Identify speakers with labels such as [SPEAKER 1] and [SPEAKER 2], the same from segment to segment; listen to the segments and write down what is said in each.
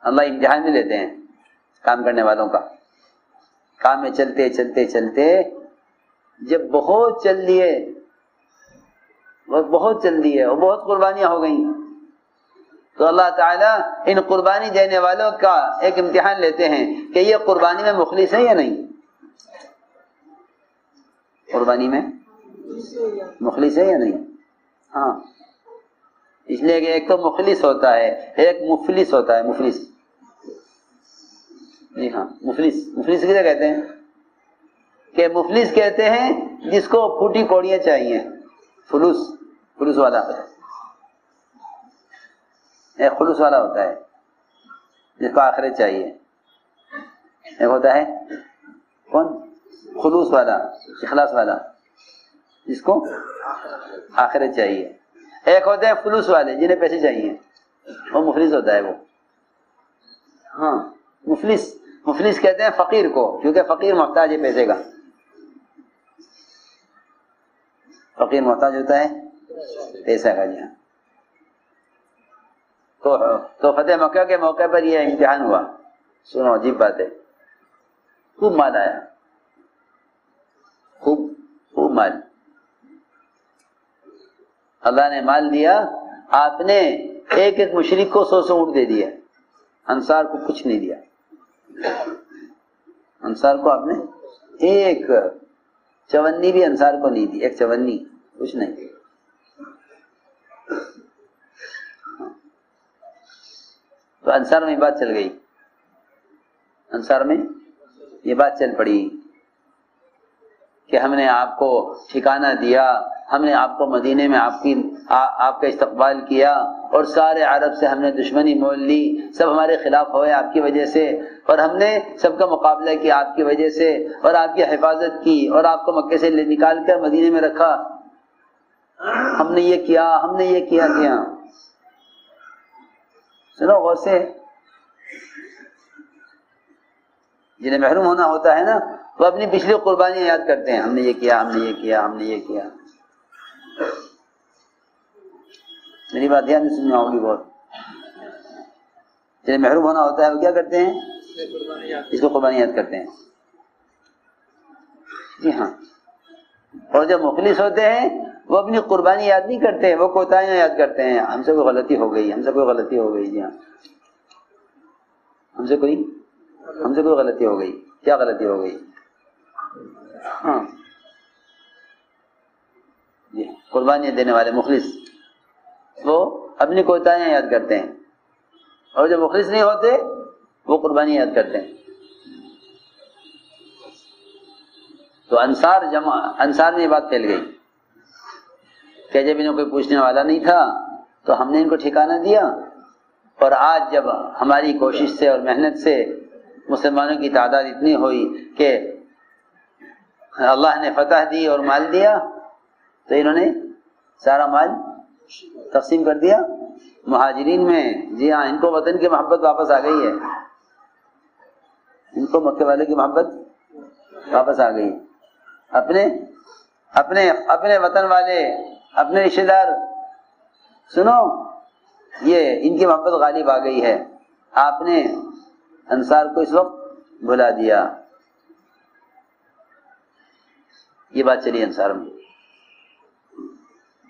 [SPEAKER 1] اللہ امتحان بھی لیتے ہیں کام کرنے والوں کا. کام میں چلتے چلتے چلتے جب بہت چل دیے اور بہت قربانیاں ہو گئیں تو اللہ تعالیٰ ان قربانی دینے والوں کا ایک امتحان لیتے ہیں کہ یہ قربانی میں مخلص ہے یا نہیں. قربانی میں مخلص ہے یا نہیں؟ ہاں، اس لیے کہ ایک تو مخلص ہوتا ہے، ایک مفلس ہوتا ہے. مفلس، جی ہاں، مفلس کسے کہتے ہیں؟ کہ مفلس کہتے ہیں جس کو پھوٹی کوڑیاں چاہیے. فلوس والا، ایک خلوص والا ہوتا ہے جس کو آخرت چاہیے. ایک ہوتا ہے کون؟ خلوص والا، اخلاص والا، جس کو آخرت چاہیے. ایک ہوتے ہیں فلوس والے جنہیں پیسے چاہیے، وہ مفلس ہوتا ہے وہ. ہاں، مفلس کہتے ہیں فقیر کو، کیونکہ فقیر محتاج ہے پیسے کا. فقیر محتاج ہوتا ہے پیسہ کا. جی ہاں. تو فتح مکہ کے موقع پر یہ امتحان ہوا. سنو، عجیب بات ہے، خوب مال آیا، خوب مال. اللہ نے مال دیا. آپ نے ایک مشرک کو 100 اونٹ دے دیا، انصار کو کچھ نہیں دیا. انصار کو آپ نے ایک چونی بھی انصار کو نہیں دی، ایک چونی، کچھ نہیں. تو انصار میں یہ بات چل گئی، انصار میں یہ بات چل پڑی کہ ہم نے آپ کو ٹھکانہ دیا، ہم نے آپ کو مدینے میں آپ کا استقبال کیا، اور سارے عرب سے ہم نے دشمنی مول لی، سب ہمارے خلاف ہوئے آپ کی وجہ سے، اور ہم نے سب کا مقابلہ کیا آپ کی وجہ سے، اور آپ کی حفاظت کی، اور آپ کو مکے سے نکال کر مدینے میں رکھا. ہم نے یہ کیا، ہم نے یہ کیا. سنو غور سے، جنہیں محروم ہونا ہوتا ہے نا، وہ اپنی پچھلی قربانیاں یاد کرتے ہیں. ہم نے یہ کیا، ہم نے یہ کیا، ہم نے یہ کیا. میری بات دھیان سے سننا ہوگی بہت. جنہیں محروم ہونا ہوتا ہے وہ کیا کرتے ہیں؟ اس کو قربانی یاد کرتے ہیں. جی ہاں. اور جب مخلص ہوتے ہیں وہ اپنی قربانی یاد نہیں کرتے، وہ کوتاہیاں یاد کرتے ہیں. ہم سے کوئی غلطی ہو گئی، ہم سے کوئی غلطی ہو گئی. جی ہاں، ہم سے کوئی غلطی ہو گئی. کیا غلطی ہو گئی؟ ہاں جی، قربانیاں دینے والے مخلص وہ اپنی کوتاہیاں یاد کرتے ہیں، اور جو مخلص نہیں ہوتے وہ قربانیاں یاد کرتے ہیں. تو انصار میں یہ بات پھیل گئی کہ جب انہیں کوئی پوچھنے والا نہیں تھا تو ہم نے ان کو ٹھکانہ دیا، اور آج جب ہماری کوشش سے اور محنت سے مسلمانوں کی تعداد اتنی ہوئی کہ اللہ نے فتح دی اور مال دیا، تو انہوں نے سارا مال تقسیم کر دیا مہاجرین میں. جی ہاں، ان کو وطن کی محبت واپس آ گئی ہے، ان کو مکے والے کی محبت واپس آ گئی. اپنے وطن والے، اپنے رشتے دار، سنو، یہ ان کی محبت غالب آ گئی ہے. آپ نے انصار کو اس وقت بھلا دیا. یہ بات چلی انصار میں،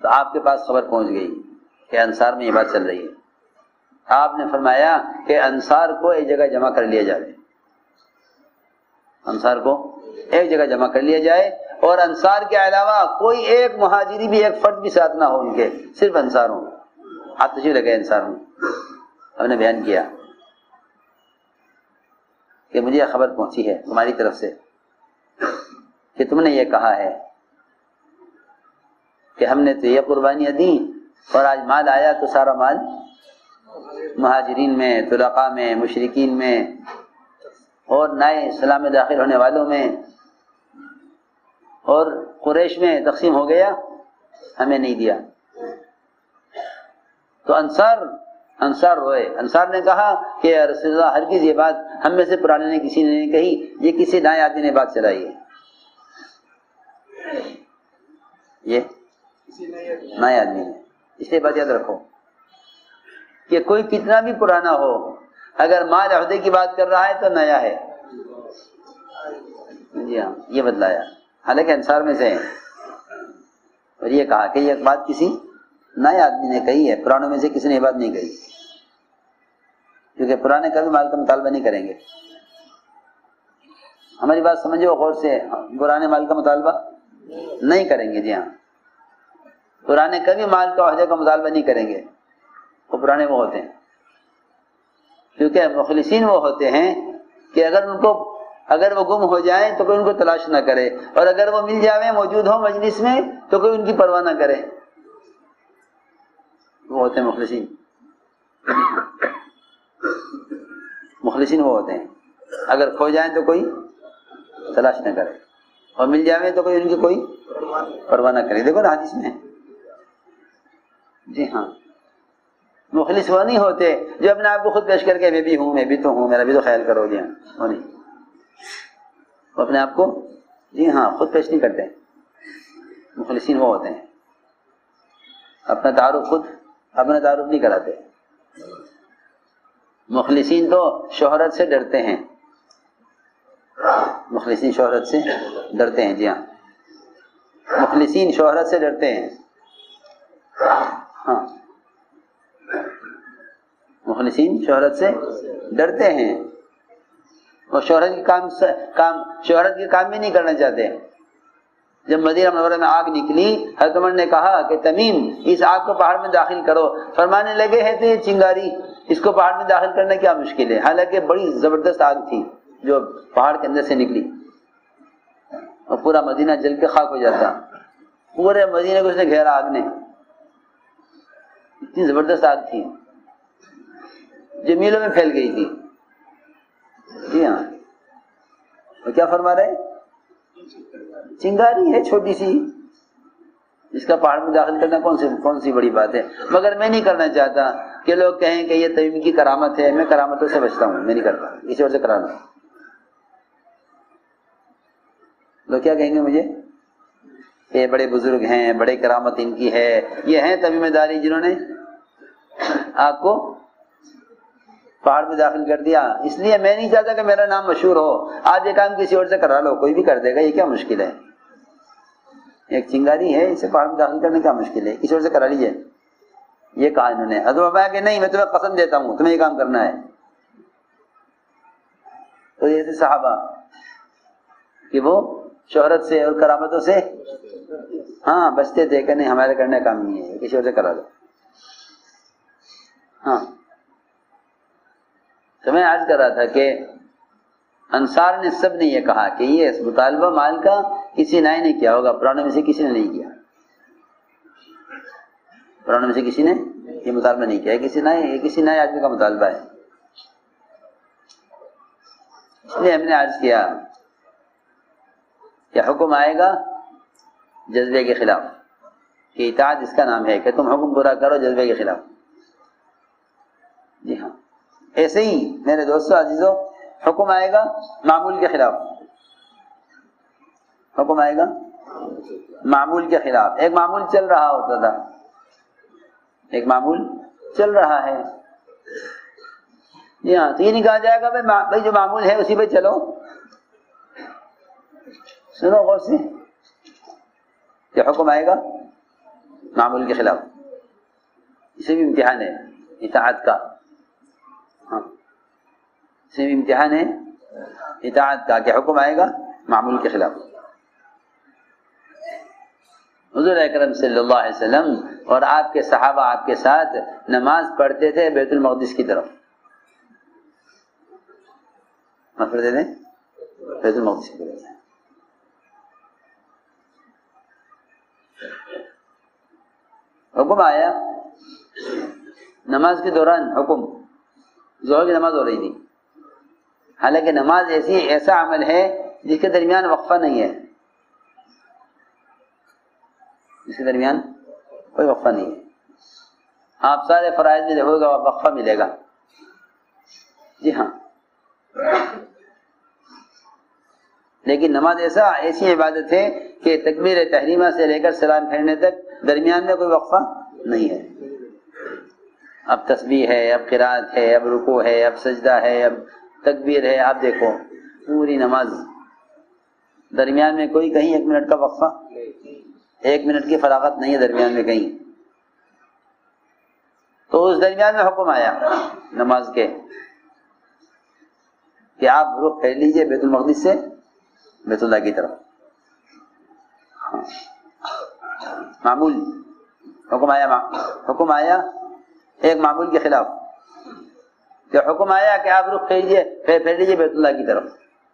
[SPEAKER 1] تو آپ کے پاس خبر پہنچ گئی کہ انصار میں یہ بات چل رہی ہے. آپ نے فرمایا کہ انصار کو ایک جگہ جمع کر لیا جائے، انصار کو ایک جگہ جمع کر لیا جائے، اور انصار کے علاوہ کوئی ایک مہاجری بھی، ایک فرد بھی ساتھ نہ ہو ان کے، صرف انصار ہوں. آپ تشریف لگے انصار میں. ہم نے بیان کیا کہ مجھے یہ خبر پہنچی ہے تمہاری طرف سے کہ تم نے یہ کہا ہے کہ ہم نے تو یہ قربانیاں دیں، اور آج مال آیا تو سارا مال مہاجرین میں، طلقاء میں، مشرکین میں، اور نئے اسلام میں داخل ہونے والوں میں اور قریش میں تقسیم ہو گیا، ہمیں نہیں دیا. تو انصار روئے. انصار نے کہا کہ یا رسول اللہ، ہرگز یہ بات ہم میں سے پرانے نے کسی نے نہیں کہی، یہ کسی نئے آدمی نے بات چلائی ہے. یہ نئے آدمی نے. اس لیے بات یاد رکھو کہ کوئی کتنا بھی پرانا ہو، اگر مال عہدے کی بات کر رہا ہے تو نیا ہے. جی ہاں یہ بتلایا، حالانکہ انصار میں سے ہے. اور یہ کہا کہ یہ بات کسی نئے آدمی نے کہی ہے، پرانوں میں سے کسی نے یہ بات نہیں کہی، کیونکہ پرانے کبھی مال کا مطالبہ نہیں کریں گے. ہماری بات سمجھو غور سے، پرانے مال کا مطالبہ نہیں کریں گے. جی ہاں، پرانے کبھی مال کا عہدے کا مطالبہ نہیں کریں گے. وہ پرانے وہ ہوتے ہیں، کیونکہ مخلصین وہ ہوتے ہیں کہ اگر وہ گم ہو جائیں تو کوئی ان کو تلاش نہ کرے، اور اگر وہ مل جاویں، موجود ہوں مجلس میں، تو کوئی ان کی پرواہ نہ کرے. وہ ہوتے ہیں مخلصین. مخلصین وہ ہوتے ہیں اگر کھو جائیں تو کوئی تلاش نہ کرے، اور مل جاویں تو کوئی ان کی کوئی پرواہ نہ کرے. دیکھو نا حدیث میں. جی ہاں، مخلص وہ نہیں ہوتے جو اپنے آپ کو خود پیش کر کے میں بھی ہوں، میں بھی تو ہوں، میرا بھی تو خیال کرو. جی ہاں، وہ نہیں. وہ اپنے آپ کو جی ہاں خود پیش نہیں کرتے. مخلصین وہ ہوتے ہیں اپنا تعارف نہیں کراتے. مخلصین تو شہرت سے ڈرتے ہیں. مخلصین شہرت سے ڈرتے ہیں. جی ہاں، مخلصین شہرت سے ڈرتے ہیں. ہاں، مخلصین شہرت سے ڈرتے ہیں، اور شہرت کے کام بھی نہیں کرنا چاہتے. جب مدینہ منورہ میں آگ نکلی، حضرت عمر نے کہا کہ تمیم اس آگ کو پہاڑ میں داخل کرو. فرمانے لگے ہے تو یہ چنگاری، اس کو پہاڑ میں داخل کرنا کیا مشکل ہے. حالانکہ بڑی زبردست آگ تھی جو پہاڑ کے اندر سے نکلی، اور پورا مدینہ جل کے خاک ہو جاتا. پورے مدینہ کو اس نے گھیرا آگ نے. اتنی زبردست آگ تھی جو میلوں میں پھیل گئی تھی. جی ہاں، اور کیا فرما رہے؟ چنگاری ہے چھوٹی سی، اس کا پہاڑ میں داخل کرنا کون سی بڑی بات ہے. مگر میں نہیں کرنا چاہتا کہ لوگ کہیں کہ یہ تمیم کی کرامت ہے. میں کرامتوں سے بچتا ہوں، میں نہیں کرتا. کسی اور سے کرا لوں. لوگ کیا کہیں گے مجھے کہ یہ بڑے بزرگ ہیں، بڑے کرامت ان کی ہے. یہ ہیں تمیم داری جنہوں نے آپ کو پہاڑ میں داخل کر دیا. اس لیے میں نہیں چاہتا کہ میرا نام مشہور ہو. آپ یہ کام کسی اور سے کرا لو، کوئی بھی کر دے گا، یہ کیا مشکل ہے. ایک چنگاری ہے، اسے پہاڑ میں داخل کرنے کا مشکل ہے، کسی اور سے کرا لیجیے. یہ کہا انہوں نے. حضرت فرمایا کہ نہیں، میں تمہیں قسم دیتا ہوں تمہیں یہ کام کرنا ہے. تو یہ تھے صحابہ کہ وہ شہرت سے اور کرامتوں سے ہاں بچتے تھے کہ نہیں ہمارے کرنے کا کام نہیں ہے، کسی اور سے کرا دو. ہاں، تو میں عرض کر رہا تھا کہ انصار نے سب نے یہ کہا کہ یہ مطالبہ مال کا کسی نئے نے کیا ہوگا، پرانوں میں سے کسی نے نہیں کیا. پرانوں میں سے کسی نے یہ مطالبہ نہیں کیا. کسی نئے آدمی کا مطالبہ ہے. اس لیے ہم نے عرض کیا کہ حکم آئے گا جذبے کے خلاف، کہ اطاعت اس کا نام ہے کہ تم حکم پورا کرو جذبے کے خلاف. جی ہاں، ایسے ہی میرے دوستو عزیزو، حکم آئے گا معمول کے خلاف. حکم آئے گا معمول کے خلاف. ایک معمول چل رہا ہوتا تھا، ایک معمول چل رہا ہے. جی ہاں، تو یہ نہیں کہا جائے گا بھائی جو معمول ہے اسی پہ چلو. سنو غور سے، کہ حکم آئے گا معمول کے خلاف. اسے بھی امتحان ہے اطاعت کا. ہاں، اسے بھی امتحان ہے اطاعت کا کہ حکم آئے گا معمول کے خلاف. حضور اکرم صلی اللہ علیہ وسلم اور آپ کے صحابہ آپ کے ساتھ نماز پڑھتے تھے بیت المقدس کی طرف. پڑھتے تھے بیت المقدس کی طرف. حکم آیا نماز کے دوران. حکم ظہر کی نماز ہو رہی تھی، حالانکہ نماز ایسا عمل ہے جس کے درمیان وقفہ نہیں ہے. اس کے درمیان کوئی وقفہ نہیں ہے. آپ سارے فرائض میں دیکھو گا وقفہ ملے گا. جی ہاں، لیکن نماز ایسی عبادت ہے کہ تکبیر تحریمہ سے لے کر سلام پھیرنے تک درمیان میں کوئی وقفہ نہیں ہے. اب تسبیح ہے، اب قرات ہے، اب رکوع ہے، اب سجدہ ہے، اب تکبیر ہے. آپ دیکھو پوری نماز درمیان میں کوئی کہیں 1 منٹ کا وقفہ، 1 منٹ کی فراغت نہیں ہے درمیان میں کہیں. تو اس درمیان میں حکم آیا نماز کے کہ آپ رخ پھیر لیجئے بیت المقدس سے بیت اللہ کی طرف. معمول حکم آیا ایک معمول کے خلاف، کہ حکم آیا کہ آپ رخ پھیر لیجئے بیت اللہ کی طرف.